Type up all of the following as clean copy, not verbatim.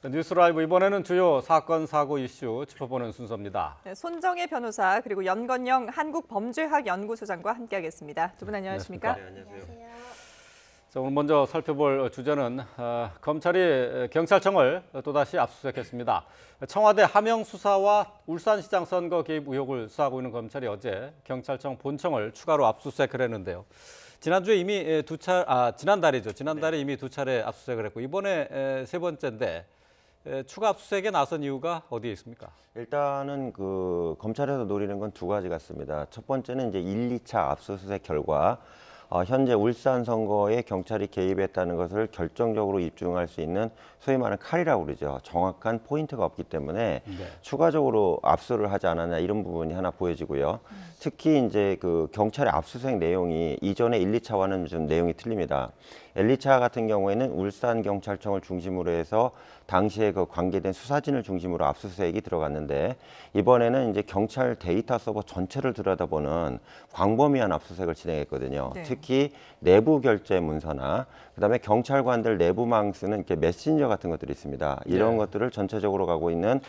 뉴스라이브 이번에는 주요 사건 사고 이슈 짚어보는 순서입니다. 네, 손정혜 변호사 그리고 연건영 한국범죄학연구소장과 함께하겠습니다. 두 분 안녕하십니까? 네, 안녕하세요. 자, 오늘 먼저 살펴볼 주제는 검찰이 경찰청을 또다시 압수수색했습니다. 청와대 하명 수사와 울산시장 선거 개입 의혹을 수사하고 있는 검찰이 어제 경찰청 본청을 추가로 압수수색을 했는데요. 지난주에 이미 지난달에 이미 두 차례 압수수색을 했고 이번에 세 번째인데 추가 압수수색에 나선 이유가 어디에 있습니까? 일단은 검찰에서 노리는 건 두 가지 같습니다. 첫 번째는 이제 1, 2차 압수수색 결과 현재 울산 선거에 경찰이 개입했다는 것을 결정적으로 입증할 수 있는 소위 말하는 칼이라고 그러죠. 정확한 포인트가 없기 때문에 추가적으로 압수를 하지 않았냐 이런 부분이 하나 보여지고요. 특히 이제 경찰의 압수수색 내용이 이전에 1, 2차와는 좀 내용이 틀립니다. 1, 2차 같은 경우에는 울산경찰청을 중심으로 해서 당시에 관계된 수사진을 중심으로 압수수색이 들어갔는데 이번에는 이제 경찰 데이터 서버 전체를 들여다보는 광범위한 압수수색을 진행했거든요. 네. 특히 내부 결제 문서나 그다음에 경찰관들 내부망 쓰는 이렇게 메신저 같은 것들이 있습니다. 이런 것들을 전체적으로 가고 있는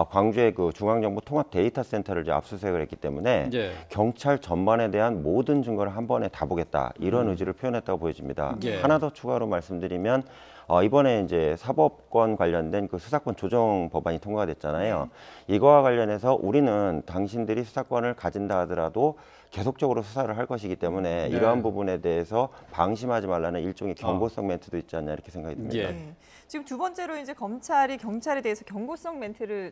광주의 중앙정부 통합 데이터 센터를 이제 압수수색을 했기 때문에 경찰 전반에 대한 모든 증거를 한 번에 다 보겠다 이런 의지를 표현했다고 보여집니다. 하나 더 추가로 말씀드리면 이번에 이제 사법권 관련된 수사권 조정 법안이 통과가 됐잖아요. 이거와 관련해서 우리는 당신들이 수사권을 가진다 하더라도 계속적으로 수사를 할 것이기 때문에 이러한 부분에 대해서 방심하지 말라는 일종의 경고성 멘트도 있지 않냐 이렇게 생각이 듭니다. 지금 두 번째로 이제 검찰이 경찰에 대해서 경고성 멘트를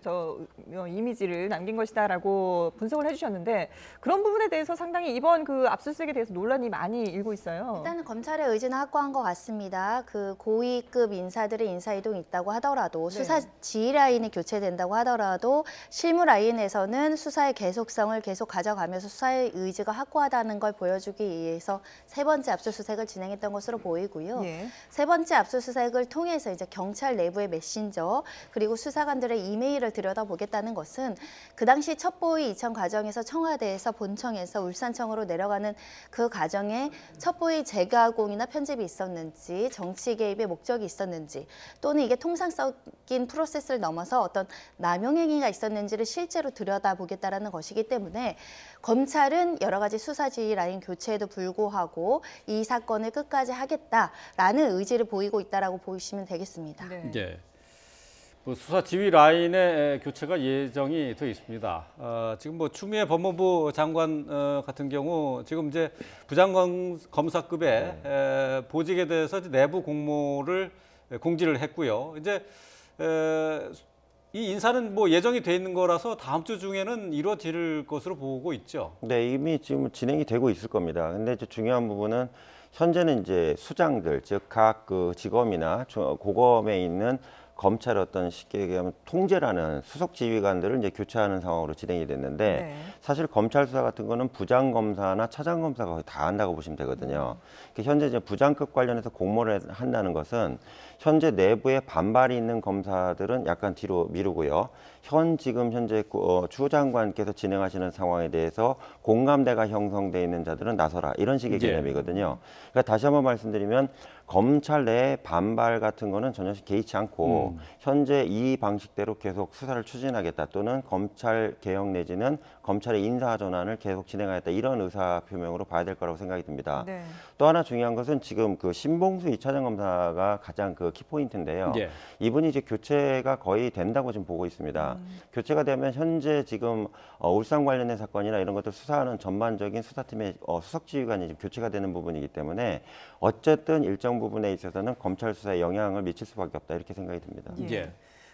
이미지를 남긴 것이다라고 분석을 해주셨는데 그런 부분에 대해서 상당히 이번 압수수색에 대해서 논란이 많이 일고 있어요. 일단은 검찰의 의지는 확고한 것 같습니다. 고위급 인사들의 인사 이동이 있다고 하더라도 수사 지휘 라인이 교체된다고 하더라도 실무 라인에서는 수사의 계속성을 계속 가져가면서 수사의 의지가 확고하다는 걸 보여주기 위해서 세 번째 압수수색을 진행했던 것으로 보이고요. 세 번째 압수수색을 통해서 이제 경찰 내부의 메신저 그리고 수사관들의 이메일을 들여다보겠다는 것은 그 당시 첩보의 이전 과정에서 청와대에서 본청에서 울산청으로 내려가는 그 과정에 첩보의 재가공이나 편집이 있었는지 정치 개입의 목적이 있었는지 또는 이게 통상적인 프로세스를 넘어서 어떤 남용행위가 있었는지를 실제로 들여다보겠다는 것이기 때문에 검찰은 여러 가지 수사지휘 라인 교체에도 불구하고 이 사건을 끝까지 하겠다라는 의지를 보이고 있다라고 보시면 되겠습니다. 수사 지휘 라인의 교체가 예정이 돼 있습니다. 지금 추미애 법무부 장관 같은 경우 지금 이제 부장검사급의 보직에 대해서 이제 내부 공모를 공지를 했고요. 이제 이 인사는 예정이 돼 있는 거라서 다음 주 중에는 이루어질 것으로 보고 있죠. 네, 이미 지금 진행이 되고 있을 겁니다. 근데 이제 중요한 부분은 현재는 이제 수장들, 즉 각 지검이나 고검에 있는 검찰 쉽게 얘기하면 통제라는 수석 지휘관들을 이제 교체하는 상황으로 진행이 됐는데 사실 검찰 수사 같은 거는 부장 검사나 차장 검사가 거의 다 한다고 보시면 되거든요. 현재 이제 부장급 관련해서 공모를 한다는 것은 현재 내부에 반발이 있는 검사들은 약간 뒤로 미루고요. 지금 현재 추 장관께서 진행하시는 상황에 대해서 공감대가 형성돼 있는 자들은 나서라 이런 식의 개념이거든요. 그러니까 다시 한번 말씀드리면 검찰 내 반발 같은 거는 전혀 개의치 않고 현재 이 방식대로 계속 수사를 추진하겠다 또는 검찰 개혁 내지는 검찰의 인사 전환을 계속 진행하겠다 이런 의사 표명으로 봐야 될 거라고 생각이 듭니다. 또 하나 중요한 것은 지금 신봉수 2차장 검사가 가장 키포인트인데요. 이분이 이제 교체가 거의 된다고 지금 보고 있습니다. 교체가 되면 현재 지금 울산 관련된 사건이나 이런 것들 수사하는 전반적인 수사팀의 수석지휘관이 지금 교체가 되는 부분이기 때문에 어쨌든 일정 부분에 있어서는 검찰 수사에 영향을 미칠 수밖에 없다 이렇게 생각이 듭니다.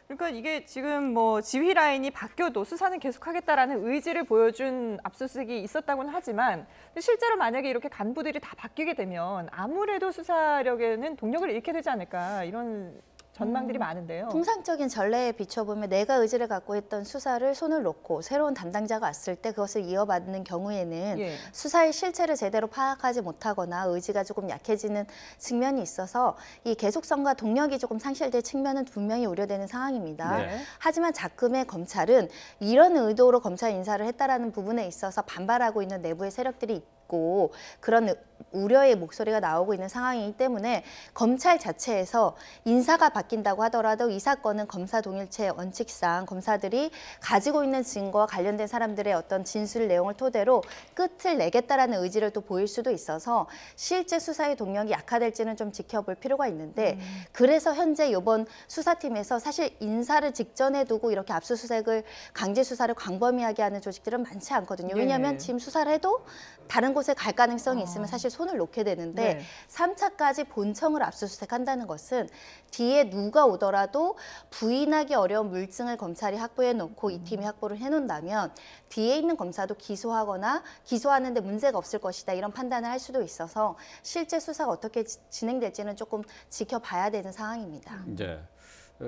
그러니까 이게 지금 지휘 라인이 바뀌어도 수사는 계속하겠다라는 의지를 보여준 압수수색이 있었다고는 하지만 실제로 만약에 이렇게 간부들이 다 바뀌게 되면 아무래도 수사력에는 동력을 잃게 되지 않을까 이런 전망들이 많은데요. 통상적인 전례에 비춰보면 내가 의지를 갖고 있던 수사를 손을 놓고 새로운 담당자가 왔을 때 그것을 이어받는 경우에는 수사의 실체를 제대로 파악하지 못하거나 의지가 조금 약해지는 측면이 있어서 이 계속성과 동력이 조금 상실될 측면은 분명히 우려되는 상황입니다. 하지만 작금의 검찰은 이런 의도로 검찰 인사를 했다라는 부분에 있어서 반발하고 있는 내부의 세력들이 있고 그런 우려의 목소리가 나오고 있는 상황이기 때문에 검찰 자체에서 인사가 바뀐다고 하더라도 이 사건은 검사 동일체 원칙상 검사들이 가지고 있는 증거와 관련된 사람들의 어떤 진술 내용을 토대로 끝을 내겠다라는 의지를 또 보일 수도 있어서 실제 수사의 동력이 약화될지는 좀 지켜볼 필요가 있는데 그래서 현재 이번 수사팀에서 사실 인사를 직전에 두고 이렇게 압수수색을 강제 수사를 광범위하게 하는 조직들은 많지 않거든요. 왜냐하면 지금 수사를 해도 다른 곳에 갈 가능성이 있으면 사실 손을 놓게 되는데 네. 3차까지 본청을 압수수색한다는 것은 뒤에 누가 오더라도 부인하기 어려운 물증을 검찰이 확보해 놓고 이 팀이 확보를 해놓는다면 뒤에 있는 검사도 기소하거나 기소하는데 문제가 없을 것이다 이런 판단을 할 수도 있어서 실제 수사가 어떻게 진행될지는 조금 지켜봐야 되는 상황입니다. 이제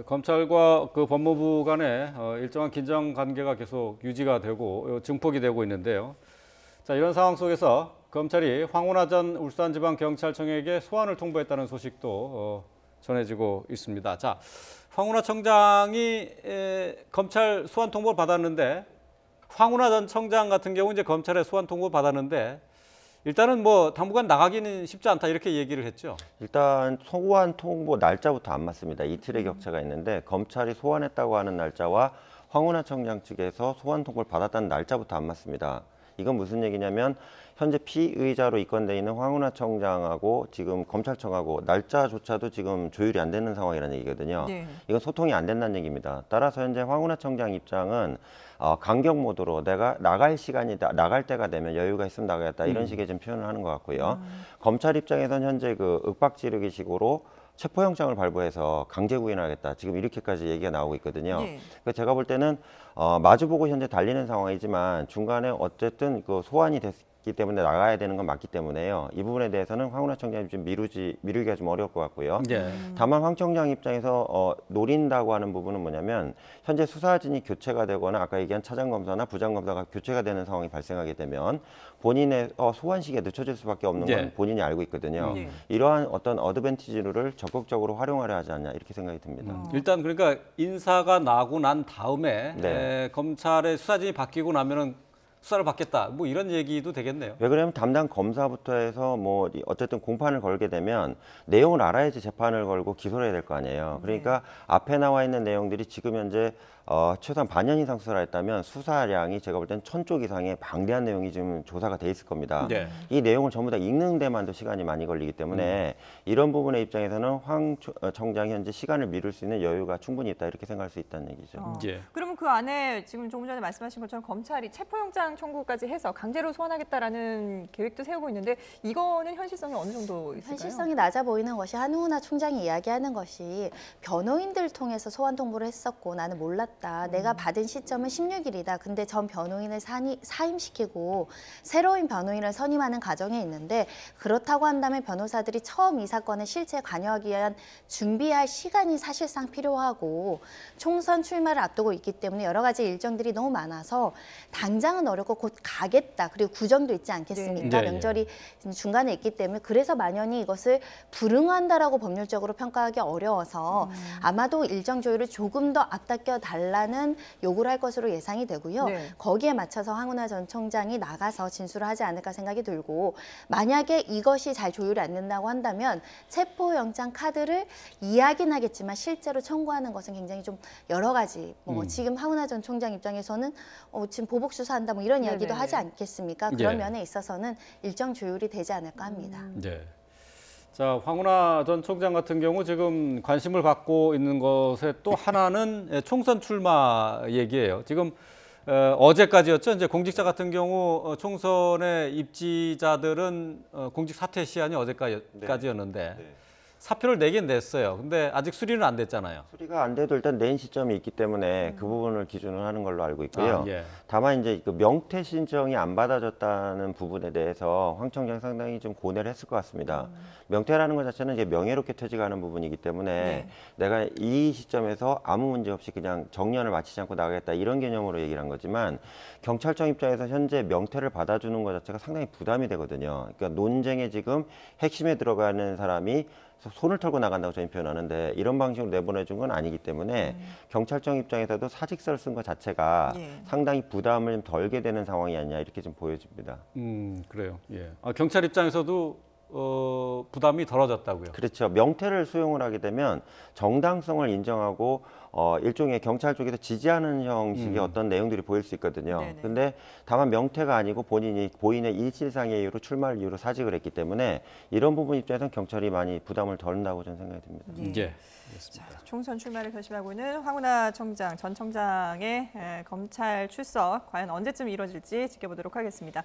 검찰과 그 법무부 간에 일정한 긴장 관계가 계속 유지가 되고 증폭이 되고 있는데요. 자, 이런 상황 속에서 검찰이 황운하 전 울산지방경찰청에게 소환을 통보했다는 소식도 전해지고 있습니다. 자, 황운하 청장이 검찰 소환 통보를 받았는데 황운하 전 청장 같은 경우 이제 검찰에 소환 통보를 받았는데 일단은 뭐 당분간 나가기는 쉽지 않다 이렇게 얘기를 했죠. 일단 소환 통보 날짜부터 안 맞습니다. 이틀의 격차가 있는데 검찰이 소환했다고 하는 날짜와 황운하 청장 측에서 소환 통보를 받았다는 날짜부터 안 맞습니다. 이건 무슨 얘기냐면 현재 피의자로 입건돼 있는 황운하 청장하고 지금 검찰청하고 날짜조차도 지금 조율이 안 되는 상황이라는 얘기거든요. 네. 이건 소통이 안 된다는 얘기입니다. 따라서 현재 황운하 청장 입장은 강경 모드로 내가 나갈 시간이다, 나갈 때가 되면 여유가 있으면 나가겠다 이런 식의 좀 표현을 하는 것 같고요. 검찰 입장에서는 현재 그 윽박 지르기 식으로 체포영장을 발부해서 강제 구인하겠다. 지금 이렇게까지 얘기가 나오고 있거든요. 네. 그래서 제가 볼 때는 마주보고 현재 달리는 상황이지만 중간에 어쨌든 그 소환이 됐기 때문에 나가야 되는 건 맞기 때문에요. 이 부분에 대해서는 황운하 청장이 좀 미루기가 좀 어려울 것 같고요. 예. 다만 황 청장 입장에서 노린다고 하는 부분은 뭐냐면 현재 수사진이 교체가 되거나 아까 얘기한 차장검사나 부장검사가 교체가 되는 상황이 발생하게 되면 본인의 소환 시기에 늦춰질 수밖에 없는 건 예. 본인이 알고 있거든요. 네. 이러한 어떤 어드밴티지를 적극적으로 활용하려 하지 않냐 이렇게 생각이 듭니다. 일단 그러니까 인사가 나고 난 다음에 네. 검찰의 수사진이 바뀌고 나면은 수사를 받겠다. 뭐 이런 얘기도 되겠네요. 왜 그러냐면 담당 검사부터 해서 뭐 어쨌든 공판을 걸게 되면 내용을 알아야지 재판을 걸고 기소를 해야 될 거 아니에요. 그러니까 앞에 나와 있는 내용들이 지금 현재 최소한 반년 이상 수사를 했다면 수사량이 제가 볼 때는 1000쪽 이상의 방대한 내용이 지금 조사가 돼 있을 겁니다. 네. 이 내용을 전부 다 읽는 데만도 시간이 많이 걸리기 때문에 이런 부분의 입장에서는 황 청장이 현재 시간을 미룰 수 있는 여유가 충분히 있다 이렇게 생각할 수 있다는 얘기죠. 예. 그러면 그 안에 지금 조금 전에 말씀하신 것처럼 검찰이 체포영장 청구까지 해서 강제로 소환하겠다라는 계획도 세우고 있는데 이거는 현실성이 어느 정도 있을까요? 현실성이 낮아 보이는 것이 한우나 총장이 이야기하는 것이 변호인들 통해서 소환 통보를 했었고 나는 몰랐다. 내가 받은 시점은 16일이다. 근데 전 변호인을 사임시키고 새로운 변호인을 선임하는 과정에 있는데 그렇다고 한다면 변호사들이 처음 이 사건에 실제 관여하기 위한 준비할 시간이 사실상 필요하고 총선 출마를 앞두고 있기 때문에 여러 가지 일정들이 너무 많아서 당장은 어렵고 곧 가겠다. 그리고 구정도 있지 않겠습니까? 네. 명절이 중간에 있기 때문에 그래서 만연히 이것을 불응한다라고 법률적으로 평가하기 어려워서 아마도 일정 조율을 조금 더 앞당겨 달라는 요구를 할 것으로 예상이 되고요. 네. 거기에 맞춰서 황운하 전 총장이 나가서 진술을 하지 않을까 생각이 들고 만약에 이것이 잘 조율이 안 된다고 한다면 체포영장 카드를 이야기는 하겠지만 실제로 청구하는 것은 굉장히 좀 여러 가지 지금 황운하 전 총장 입장에서는 지금 보복 수사한다 뭐 이런 이야기도 네네. 하지 않겠습니까? 그런 예. 면에 있어서는 일정 조율이 되지 않을까 합니다. 네. 자, 황운하 전 총장 같은 경우 지금 관심을 받고 있는 것의 또 하나는 총선 출마 얘기예요. 지금 어제까지였죠. 이제 공직자 같은 경우 총선의 입지자들은 공직 사퇴 시한이 어제까지였는데 네. 사표를 내긴 냈어요. 근데 아직 수리는 안 됐잖아요. 수리가 안 돼도 일단 낸 시점이 있기 때문에 그 부분을 기준으로 하는 걸로 알고 있고요. 아, 예. 다만 이제 그 명퇴 신청이 안 받아졌다는 부분에 대해서 황 청장 상당히 좀 고뇌를 했을 것 같습니다. 명퇴라는 것 자체는 이제 명예롭게 퇴직하는 부분이기 때문에 내가 이 시점에서 아무 문제 없이 그냥 정년을 마치지 않고 나가겠다 이런 개념으로 얘기를 한 거지만 경찰청 입장에서 현재 명퇴를 받아주는 것 자체가 상당히 부담이 되거든요. 그러니까 논쟁에 지금 핵심에 들어가는 사람이 손을 털고 나간다고 저희 표현하는데 이런 방식으로 내보내준 건 아니기 때문에 경찰청 입장에서도 사직서를 쓴 것 자체가 상당히 부담을 좀 덜게 되는 상황이 아니냐 이렇게 좀 보여집니다. 그래요. 예. 경찰 입장에서도 부담이 덜어졌다고요. 그렇죠. 명태를 수용을 하게 되면 정당성을 인정하고 일종의 경찰 쪽에서 지지하는 형식의 어떤 내용들이 보일 수 있거든요. 네네. 근데 다만 명태가 아니고 본인이 고인의 일실상의 이유로 출마를 이유로 사직을 했기 때문에 이런 부분 입장에서는 경찰이 많이 부담을 덜는다고 저는 생각이 듭니다. 예, 알겠습니다. 총선 출마를 결심하고 있는 황운하 청장, 전 청장의 검찰 출석 과연 언제쯤 이루어질지 지켜보도록 하겠습니다.